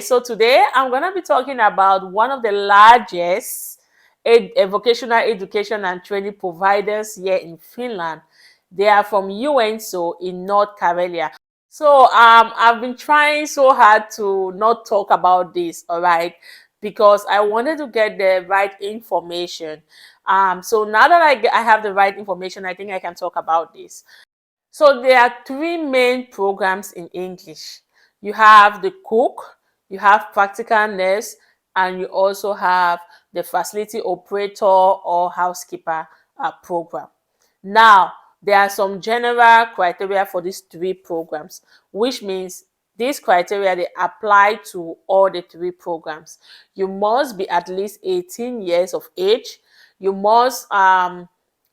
so today I'm going to be talking about one of the largest vocational education and training providers here in Finland. They are from UNSO in North Karelia. So I've been trying so hard to not talk about this, all right, because I wanted to get the right information. So now that I have the right information, I think I can talk about this. So there are three main programs in English. You have the cook, you have practical nurse, and you also have the facility operator or housekeeper program. Now, there are some general criteria for these three programs, which means these criteria, they apply to all the three programs. You must be at least 18 years of age. You must have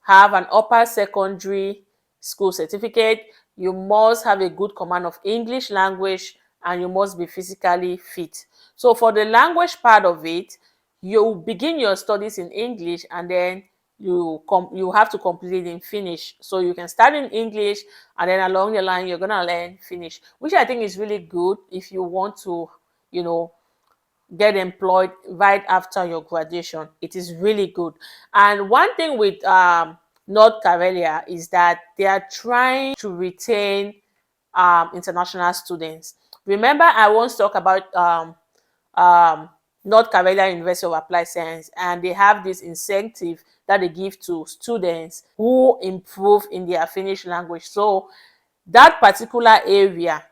an upper secondary school certificate. You must have a good command of English language, and you must be physically fit. So for the language part of it, you begin your studies in English, and then you have to complete it in Finnish. So you can start in English, and then along the line you're gonna learn Finnish, which I think is really good if you want to, get employed right after your graduation. It is really good. And one thing with North Karelia is that they are trying to retain international students. Remember, I once talked about um, North Carolina University of Applied Science, and they have this incentive that they give to students who improve in their Finnish language. So that particular area,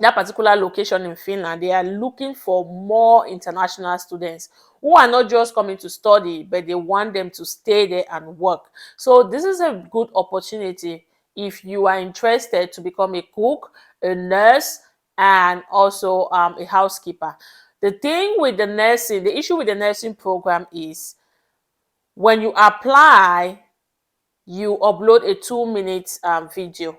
that particular location in Finland, they are looking for more international students who are not just coming to study, but they want them to stay there and work. So this is a good opportunity if you are interested to become a cook, a nurse, and also a housekeeper. The thing with the nursing, the issue with the nursing program is when you apply, you upload a 2 minute video.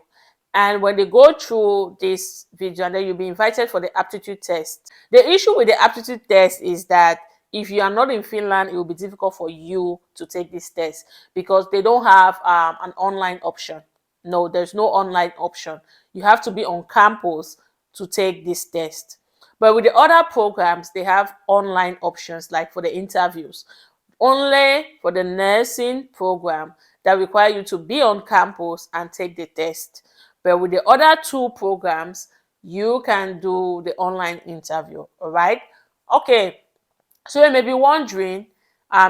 And when they go through this video, and then you'll be invited for the aptitude test. The issue with the aptitude test is that if you are not in Finland, it will be difficult for you to take this test because they don't have an online option. No, there's no online option. You have to be on campus to take this test. But with the other programs, they have online options like for the interviews. Only for the nursing program that require you to be on campus and take the test. But with the other two programs, you can do the online interview, all right? Okay, so you may be wondering,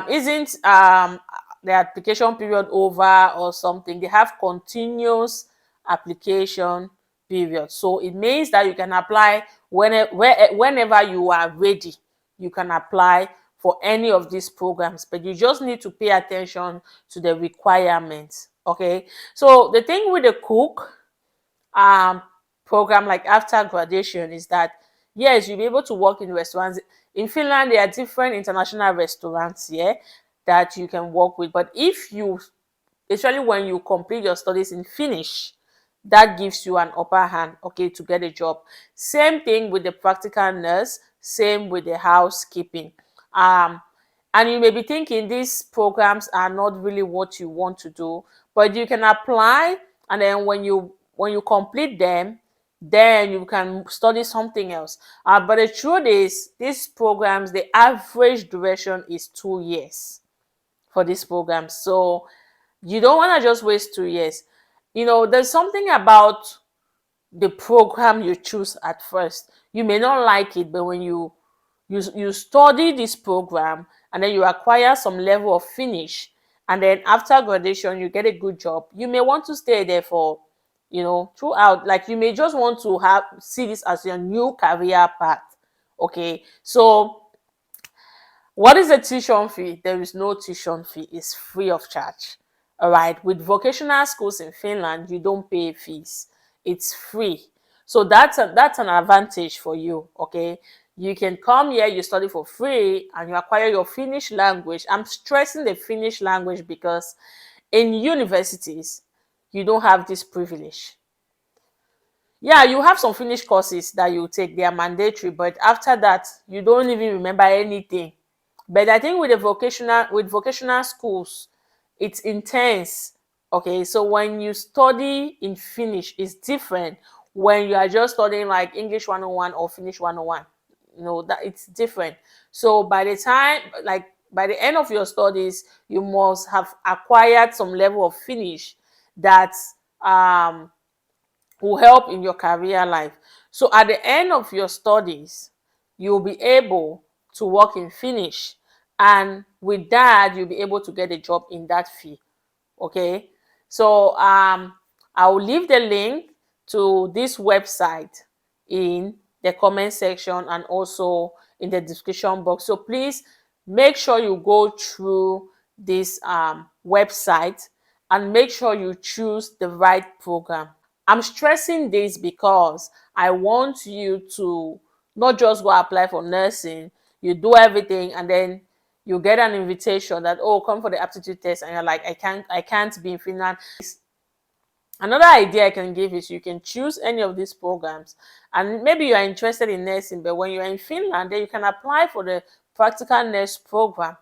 isn't the application period over or something? They have continuous application period. So it means that you can apply whenever you are ready. You can apply for any of these programs, but you just need to pay attention to the requirements. Okay, so the thing with the cook program, like after graduation, is that yes, you'll be able to work in restaurants. In Finland, there are different international restaurants here that you can work with. But if you, especially when you complete your studies in Finnish, that gives you an upper hand, okay, to get a job. Same thing with the practical nurse, same with the housekeeping. And you may be thinking these programs are not really what you want to do, but you can apply, and then when you complete them, then you can study something else. But the truth is, these programs, the average duration is 2 years for these programs. So you don't want to just waste 2 years. There's something about the program you choose at first. You may not like it, but when you study this program and then you acquire some level of Finnish, and then after graduation you get a good job, you may want to stay there for throughout. Like, you may just want to see this as your new career path. Okay, so what is the tuition fee? There is no tuition fee. It's free of charge. All right. With vocational schools in Finland, you don't pay fees. It's free. So that's an advantage for you. Okay. You can come here, you study for free, and you acquire your Finnish language. I'm stressing the Finnish language because in universities, you don't have this privilege. Yeah, you have some Finnish courses that you take, they are mandatory, but after that, you don't even remember anything. But I think with vocational schools, it's intense. Okay, so when you study in Finnish, it's different when you are just studying like English 101 or Finnish 101. that it's different. So by the time, like by the end of your studies, you must have acquired some level of finish that um will help in your career life. So at the end of your studies, you'll be able to work in finish, and with that you'll be able to get a job in that field. Okay, so I will leave the link to this website in the comment section and also in the description box. So please make sure you go through this website and make sure you choose the right program. I'm stressing this because I want you to not just go apply for nursing, you do everything, and then you get an invitation that, oh, come for the aptitude test, and you're like, I can't be in Finland. Another idea I can give is you can choose any of these programs, and maybe you are interested in nursing, but when you're in Finland, then you can apply for the practical nurse program.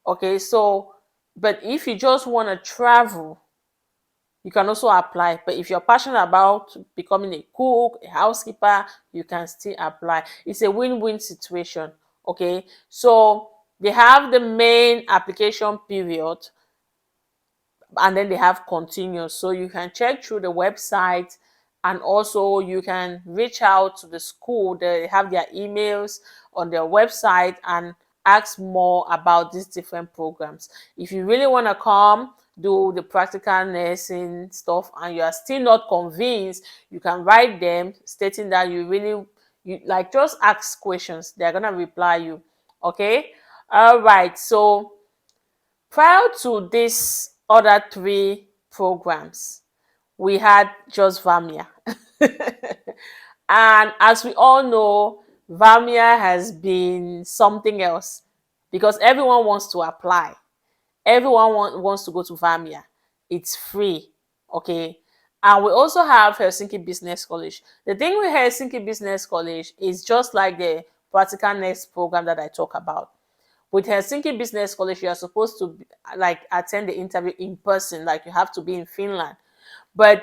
Okay, so but if you just want to travel, you can also apply. But if you're passionate about becoming a cook, a housekeeper, you can still apply. It's a win-win situation. Okay, so they have the main application period, and then they have continuous. So you can check through the website, and also you can reach out to the school. They have their emails on their website and ask more about these different programs. If you really want to come do the practical nursing stuff and you are still not convinced, you can write them stating that you like, just ask questions. They're gonna reply you. Okay, all right. So prior to these other three programs, we had just Vamia. And as we all know, Vamia has been something else because everyone wants to apply. Everyone wants to go to Vamia. It's free. Okay. And we also have Helsinki Business College. The thing with Helsinki Business College is just like the practical next program that I talk about. With Helsinki Business College, you are supposed to like attend the interview in person, like you have to be in Finland. But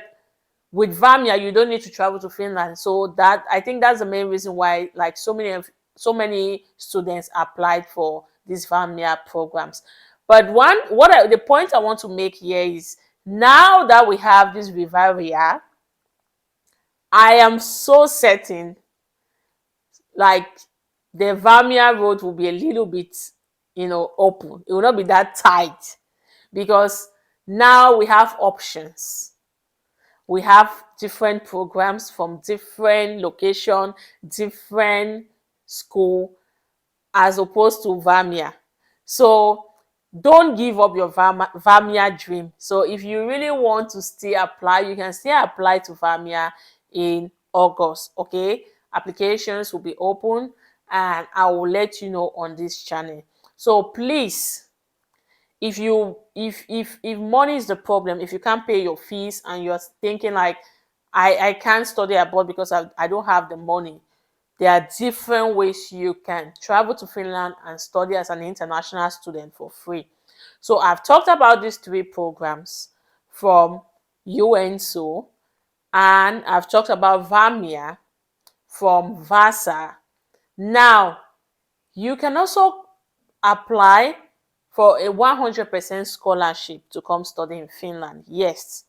with Vamia, you don't need to travel to Finland. So that, I think that's the main reason why like so many students applied for these Vamia programs. But the point I want to make here is, now that we have this Vivaria, I am so certain like the Vamia road will be a little bit, open. It will not be that tight because now we have options. We have different programs from different location, different school, as opposed to Vamia. So don't give up your Vamia dream. So if you really want to still apply, you can still apply to Vamia in August. Okay, applications will be open, and I will let you know on this channel. So please, if money is the problem, if you can't pay your fees and you're thinking like, I can't study abroad because I don't have the money, there are different ways you can travel to Finland and study as an international student for free. So I've talked about these three programs from UNSO, and I've talked about Vamia from Vasa. Now, you can also apply for a 100% scholarship to come study in Finland. Yes,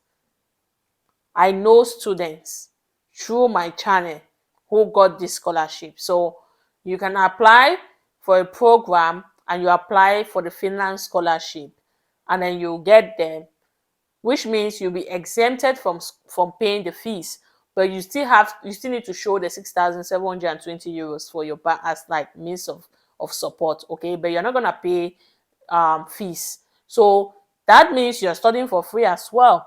I know students through my channel who got this scholarship. So you can apply for a program and you apply for the Finland scholarship, and then you get them, which means you'll be exempted from paying the fees, but you still need to show the 6,720 euros for your as like means of support. Okay, but you're not gonna pay fees. So that means you're studying for free as well.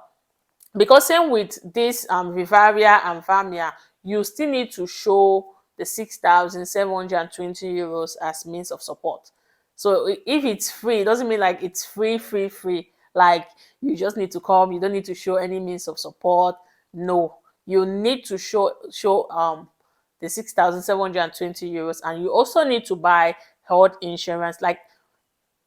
Because same with this Vivaria and Vamia, you still need to show the 6,720 euros as means of support. So if it's free, it doesn't mean like it's free. Like you just need to come, you don't need to show any means of support. No, you need to show the 6,720 euros, and you also need to buy health insurance. Like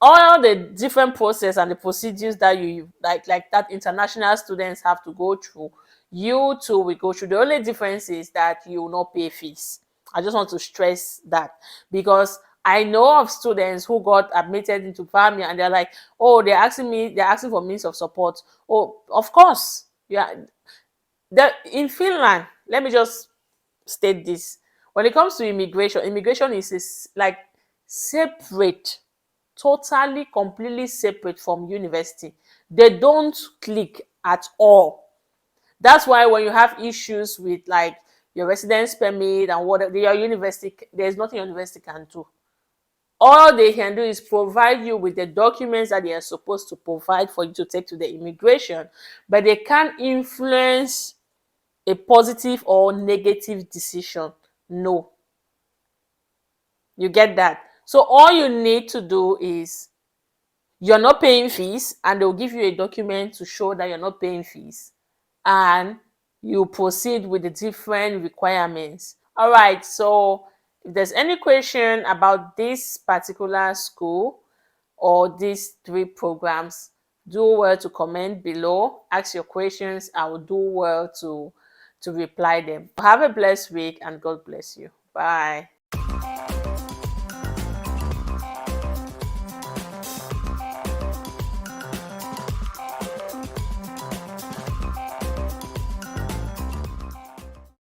all the different process and the procedures that you like that international students have to go through, you too will go through. The only difference is that you will not pay fees. I just want to stress that, because I know of students who got admitted into family and they're like, oh, they're asking for means of support. Oh, of course. Yeah. In Finland, let me just state this. When it comes to immigration, immigration is like separate, totally, completely separate from university. They don't click at all. That's why when you have issues with like your residence permit and whatever, your university, there's nothing your university can do. All they can do is provide you with the documents that they are supposed to provide for you to take to the immigration, but they can't influence a positive or negative decision. No. You get that? So all you need to do is, you're not paying fees, and they'll give you a document to show that you're not paying fees, and you proceed with the different requirements. All right, so if there's any question about this particular school or these three programs, do well to comment below, ask your questions. I will do well to reply them. Have a blessed week, and God bless you. Bye.